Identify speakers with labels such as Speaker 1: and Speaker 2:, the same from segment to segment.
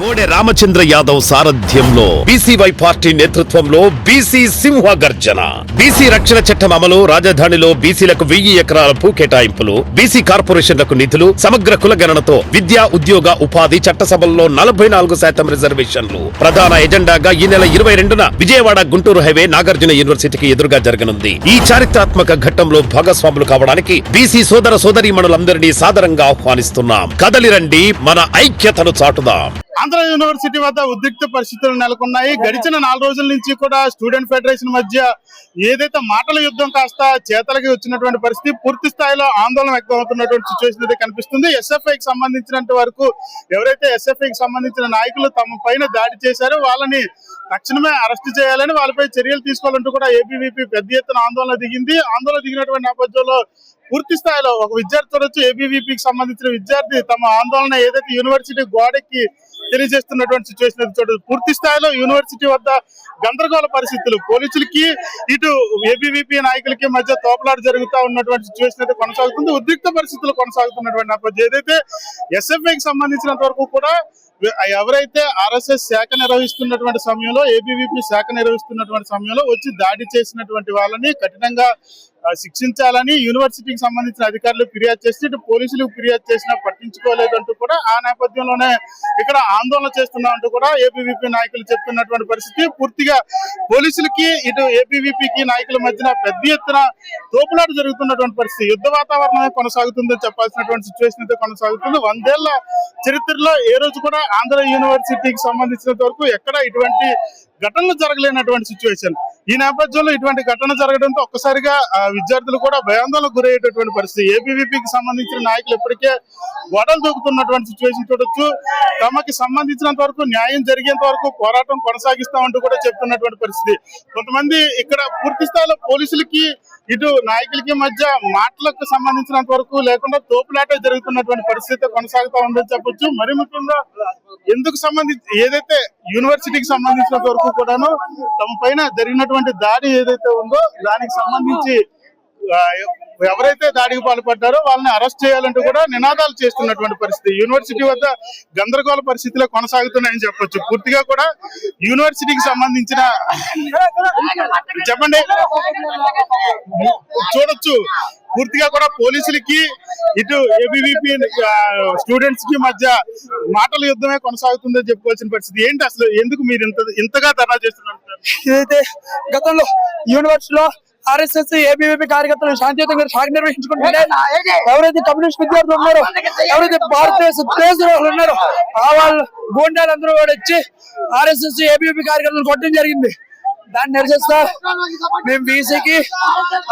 Speaker 1: బోడే రామచంద్ర యాదవ్ సారథ్యంలో BCY party నేతృత్వంలో BC సింహ గర్జన. బీసీ రక్షణ చట్టం అమలు, రాజధానిలో బీసీలకు 1000 ఎకరాల భూ కేటాయింపులు, బీసీ కార్పొరేషన్లకు నిధులు, సమగ్ర కులగణనతో విద్యా, ఉద్యోగ, ఉపాధి, చట్టసభల్లో 44% రిజర్వేషన్లు ప్రధాన ఎజెండాగా ఈ నెల 22న విజయవాడ గుంటూరు హైవే నాగార్జున యూనివర్సిటీకి ఎదురుగా జరగనుంది. ఈ చారిత్రాత్మక ఘట్టంలో భాగస్వాములు కావడానికి బీసీ సోదర సోదరీమణులందరినీ సాదరంగా ఆహ్వానిస్తున్నాం. కదలిరండి, మన ఐక్యతను చాటుదాం.
Speaker 2: ఆంధ్ర యూనివర్సిటీ వద్ద ఉద్రిక్త పరిస్థితులు నెలకొన్నాయి. గడిచిన 4 రోజుల నుంచి కూడా స్టూడెంట్ ఫెడరేషన్ మధ్య ఏదైతే మాటల యుద్ధం కాస్త చేతలకి వచ్చినటువంటి పరిస్థితి, పూర్తి స్థాయిలో ఆందోళన వ్యక్తం అవుతున్నటువంటి సిచ్యువేషన్ అయితే కనిపిస్తుంది. ఎస్ఎఫ్ఐకి సంబంధించినంత వరకు ఎవరైతే ఎస్ఎఫ్ఐకి సంబంధించిన నాయకులు తమ పైన దాడి చేశారో వాళ్ళని తక్షణమే అరెస్ట్ చేయాలని, వాళ్ళపై చర్యలు తీసుకోవాలంటూ కూడా ఏబీవీపీ పెద్ద ఎత్తున ఆందోళన దిగింది. ఆందోళన దిగినటువంటి నేపథ్యంలో పూర్తి స్థాయిలో ఒక విద్యార్థి తరచు ఏబీవీపీకి సంబంధించిన విద్యార్థి తమ ఆందోళన ఏదైతే యూనివర్సిటీ గోడకి తెలియజేస్తున్నటువంటి సిచ్యువేషన్ చూడదు. పూర్తి స్థాయిలో యూనివర్సిటీ వద్ద గందరగోళ పరిస్థితులు, పోలీసులకి ఇటు ఏబీవీపీ నాయకులకి మధ్య తోపులాట జరుగుతూ ఉన్నటువంటి సిచ్యువేషన్ అయితే కొనసాగుతుంది. ఉద్రిక్త పరిస్థితులు కొనసాగుతున్నటువంటి నేపథ్యం ఏదైతే ఎస్ఎఫ్ఐకి సంబంధించినంత వరకు కూడా ఎవరైతే ఆర్ఎస్ఎస్ శాఖ నిర్వహిస్తున్నటువంటి సమయంలో, ఏబీవీపీ శాఖ నిర్వహిస్తున్నటువంటి సమయంలో వచ్చి దాడి చేసినటువంటి వాళ్ళని కఠినంగా శిక్షించాలని యూనివర్సిటీకి సంబంధించిన అధికారులు ఫిర్యాదు చేసి ఇటు పోలీసులకు ఫిర్యాదు చేసినా పట్టించుకోలేదంటూ కూడా ఆ నేపథ్యంలోనే ఇక్కడ ఆందోళన చేస్తున్నామంటూ కూడా ఏబీవీపీ నాయకులు చెప్తున్నటువంటి పరిస్థితి. పూర్తిగా పోలీసులకి ఇటు ఏబీవీపీకి నాయకుల మధ్యన పెద్ద ఎత్తున తోపులాట జరుగుతున్నటువంటి పరిస్థితి, యుద్ధ వాతావరణమే కొనసాగుతుందని చెప్పాల్సినటువంటి సిచ్యువేషన్ అయితే కొనసాగుతుంది. 100 ఏళ్ల చరిత్రలో ఏ రోజు కూడా ఆంధ్ర యూనివర్సిటీకి సంబంధించినంత వరకు ఎక్కడ ఇటువంటి ఘటనలు జరగలేనటువంటి సిచ్యువేషన్. ఈ నేపథ్యంలో ఇటువంటి ఘటన జరగడంతో ఒక్కసారిగా విద్యార్థులు కూడా భయాందోళనకు గురయ్యేటటువంటి పరిస్థితి. ఏబీవీపీకి సంబంధించిన నాయకులు ఇప్పటికే గొడవలు దూకుతున్నటువంటి సిచ్యువేషన్ చూడొచ్చు. తమకి సంబంధించినంత వరకు న్యాయం జరిగేంత వరకు పోరాటం కొనసాగిస్తామంటూ కూడా చెప్తున్నటువంటి పరిస్థితి. కొంతమంది ఇక్కడ పూర్తి స్థాయిలో పోలీసులకి ఇటు నాయకులకి మధ్య మాటలకు సంబంధించినంత వరకు లేకుండా తోపులాట జరుగుతున్నటువంటి పరిస్థితి కొనసాగుతూ ఉందని చెప్పొచ్చు. మరి ముఖ్యంగా ఎందుకు సంబంధించి ఏదైతే యూనివర్సిటీకి సంబంధించినంత వరకు కూడాను తమ పైన జరిగినటువంటి దాడి ఏదైతే ఉందో దానికి సంబంధించి ఎవరైతే దాడికి పాల్పడ్డారో వాళ్ళని అరెస్ట్ చేయాలంటూ కూడా నినాదాలు చేస్తున్నటువంటి పరిస్థితి. యూనివర్సిటీ వద్ద గందరగోళ పరిస్థితులు కొనసాగుతున్నాయని చెప్పొచ్చు. పూర్తిగా కూడా యూనివర్సిటీకి సంబంధించిన చెప్పండి చూడొచ్చు, పూర్తిగా కూడా పోలీసులకి ఇటు ఏబీవీపీ స్టూడెంట్స్ కి మధ్య మాటల యుద్ధమే కొనసాగుతుందని చెప్పుకోవాల్సిన పరిస్థితి. ఏంటి అసలు ఎందుకు మీరు ఇంతగా ధర్నా చేస్తున్నారు?
Speaker 3: ఇదైతే గతంలో యూనివర్సిటీలో ఆర్ఎస్ఎస్ ఏబీవీపీ కార్యకర్తలు శాంతియుతంగా శాఖ నిర్వహించుకుంటుంటే ఎవరైతే కమ్యూనిస్ట్ విద్యార్థులు ఉన్నారో, ఎవరైతే భారతదేశ దేశద్రోహులు ఉన్నారో ఆ వాళ్ళు గూండాలందరూ కూడా వచ్చి ఆర్ఎస్ఎస్ ఏబీవీపీ కార్యకర్తలు కొట్టడం జరిగింది. దాన్ని నిరసిస్తా మేము బీసీకి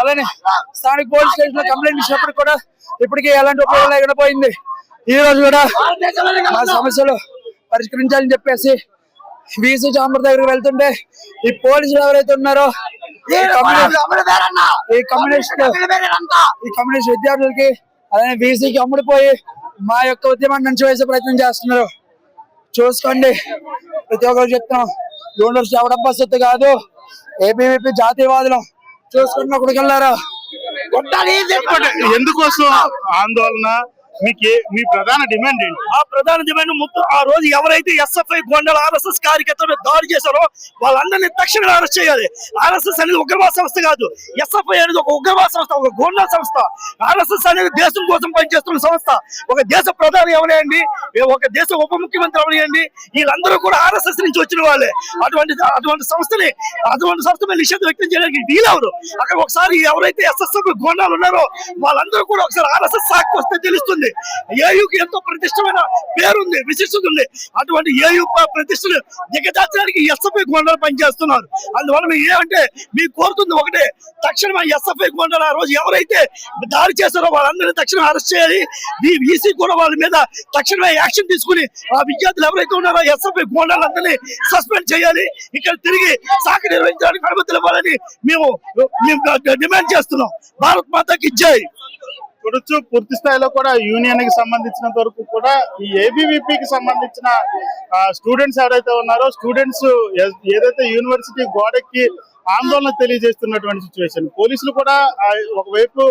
Speaker 3: అలానే స్థానిక పోలీస్ స్టేషన్ లో కంప్లైంట్ ఇచ్చినప్పుడు కూడా ఇప్పటికీ ఎలాంటి ఉపయోగం లేకుండా పోయింది. ఈ రోజు కూడా మా సమస్యలు పరిష్కరించాలని చెప్పేసి బీసీ చాంబర్ దగ్గరికి వెళ్తుంటే ఈ పోలీసులు ఎవరైతే ఉన్నారో ఈ కమ్యూనిస్ట్ విద్యార్థులకి అలానే బీసీకి అమ్ముడిపోయి మా యొక్క ఉద్యమాన్ని నంచివేసే ప్రయత్నం చేస్తున్నారు. చూసుకోండి, ప్రతి ఒక్కరు చెప్తాం, యూనివర్సిటీ ఎవడబ్బా సొత్తు కాదు, ఏబీవీపీ జాతీయవాదులు చూసుకున్న కొడుకెళ్ళారా.
Speaker 2: ఎందుకోసం ఆందోళన? మీ ప్రధాన డిమాండ్ ఏంటి?
Speaker 3: ఆ ప్రధాన డిమాండ్ ఆ రోజు ఎవరైతే ఎస్ఎఫ్ఐ గొండల ఆర్ఎస్ఎస్ కార్యకర్తలు దాడి చేశారో వాళ్ళందరినీ తక్షణమే అరెస్ట్ చేయాలి. ఆర్ఎస్ఎస్ అనేది ఉగ్రవాద సంస్థ కాదు, ఎస్ఎఫ్ఐ అనేది ఒక ఉగ్రవాద సంస్థ, ఒక గొండల సంస్థ. ఆర్ఎస్ఎస్ అనేది దేశం కోసం పనిచేస్తున్న సంస్థ. ఒక దేశ ప్రధాని ఎవరేయండి, ఒక దేశ ఉప ముఖ్యమంత్రి ఎవరేయండి, వీళ్ళందరూ కూడా ఆర్ఎస్ఎస్ నుంచి వచ్చిన వాళ్ళే. అటువంటి సంస్థ మీద నిషేధం వ్యక్తం చేయడానికి డీల్ అవరు. అక్కడ ఒకసారి ఎవరైతే ఎస్ఎస్ఎఫ్ గొండాలు ఉన్నారో వాళ్ళందరూ కూడా ఒకసారి ఆర్ఎస్ఎస్ సాకు వస్తే తెలుస్తుంది. ఏయుకి ఎంతో ప్రతిష్టమైన పేరుంది, విశిష్టత ఉంది. అటువంటి ఏయు ప్రతిష్టలు దిగజార్చడానికి ఎస్ఎఫ్ఐ గొండలు పనిచేస్తున్నారు. అందువల్ల మేము ఏమంటే మీకు కోరుతుంది ఒకటే, తక్షణమే ఎస్ఎఫ్ఐ గొండలు ఆ రోజు ఎవరైతే దాడి చేశారో వాళ్ళందరినీ తక్షణం అరెస్ట్ చేయాలి. ఈసీ కూడా వాళ్ళ మీద తక్షణమే యాక్షన్ తీసుకుని ఆ విద్యార్థులు ఎవరైతే ఉన్నారో ఎస్ఎఫ్ఐ గొండలందరినీ సస్పెండ్ చేయాలి. ఇక్కడ తిరిగి శాఖ నిర్వహించడానికి అనుమతులు ఇవ్వాలని మేము డిమాండ్ చేస్తున్నాం. భారత్ మాతాకి జై.
Speaker 2: చూడొచ్చు, పూర్తి స్థాయిలో కూడా యూనియన్ కి సంబంధించినంత వరకు కూడా ఈ ఏబీవీపీకి సంబంధించిన స్టూడెంట్స్ ఎవరైతే ఉన్నారో స్టూడెంట్స్ ఏదైతే యూనివర్సిటీ గోడకి ఆందోళన తెలియజేస్తున్నటువంటి సిచ్యువేషన్. పోలీసులు కూడా ఒకవైపు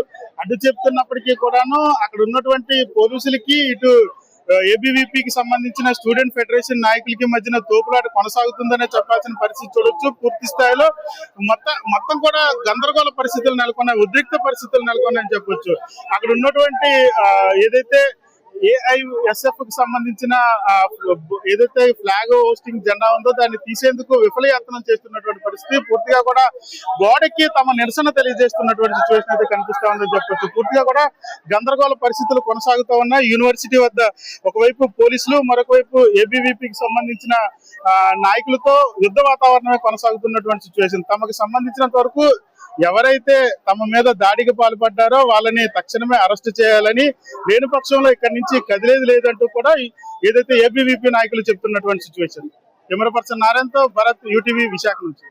Speaker 2: అడ్డు చెప్తున్నప్పటికీ కూడాను అక్కడ ఉన్నటువంటి పోలీసులకి ఇటు ఏబీవీపీకి సంబంధించిన స్టూడెంట్ ఫెడరేషన్ నాయకులకి మధ్యన తోపులాట కొనసాగుతుందనే చెప్పాల్సిన పరిస్థితి చూడొచ్చు. పూర్తి స్థాయిలో మొత్తం కూడా గందరగోళ పరిస్థితులు నెలకొన్నాయి, ఉద్రిక్త పరిస్థితులు నెలకొన్నాయని చెప్పొచ్చు. అక్కడ ఉన్నటువంటి ఏదైతే ఏఐఎస్ఎఫ్ కి సంబంధించిన ఏదైతే ఫ్లాగ్ హోస్టింగ్ జెండా ఉందో దాన్ని తీసేందుకు విఫలయత్నం చేస్తున్నటువంటి పరిస్థితి, పూర్తిగా కూడా గోడకి తమ నిరసన తెలియజేస్తున్నటువంటి సిచ్యువేషన్ అయితే కనిపిస్తా ఉందని చెప్పొచ్చు. పూర్తిగా కూడా గందరగోళ పరిస్థితులు కొనసాగుతూ ఉన్నాయి. యూనివర్సిటీ వద్ద ఒకవైపు పోలీసులు, మరొక వైపు ఏబీవీపీకి సంబంధించిన నాయకులతో యుద్ధ వాతావరణమే కొనసాగుతున్నటువంటి సిచ్యువేషన్. తమకు సంబంధించినంత వరకు ఎవరైతే తమ మీద దాడికి పాల్పడ్డారో వాళ్ళని తక్షణమే అరెస్ట్ చేయాలని, లేని పక్షంలో ఇక్కడి నుంచి కదిలేది లేదంటూ కూడా ఏదైతే ఏబీవీపీ నాయకులు చెప్తున్నటువంటి సిచ్యువేషన్. కెమెరా పర్సన్ నారాయణతో భరత్, యూటీవీ, విశాఖ నుంచి.